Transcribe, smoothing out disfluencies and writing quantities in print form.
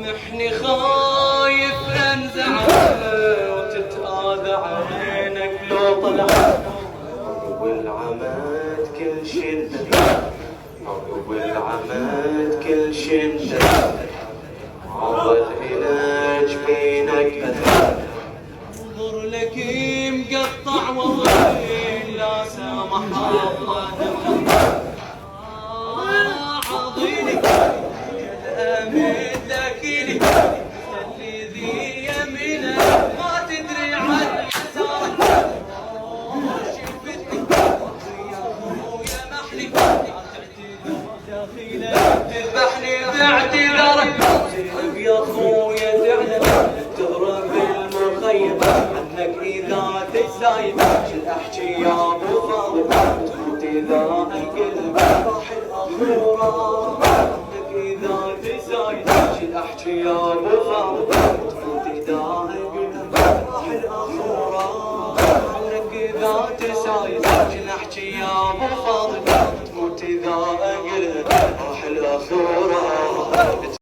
سامحني خايف انزع وتتآذى عينك لو طلعت والعمد كل شي والعمد كل شي عضل إليك بينك انظر لك مقطع وضيل لا سامح الله عضيلك الأمين لكيلي اللي ذي يمينك ما تدري عن يسارك شفتك يا خويا محلي تذبحني باعتذارك يا خويا زعلك تهرب بالمخيم عنك اذا تسايد شل احكي يا ابو فاضل تموت اذا القلب راح الاخوره عنك اذا تسايد شل احكي يا ابو فاضل تموت اذا القلب راح الاخوره عنك اذا تسايد شل احكي يا ابو فاضل تموت اذا القلب راح الاخوره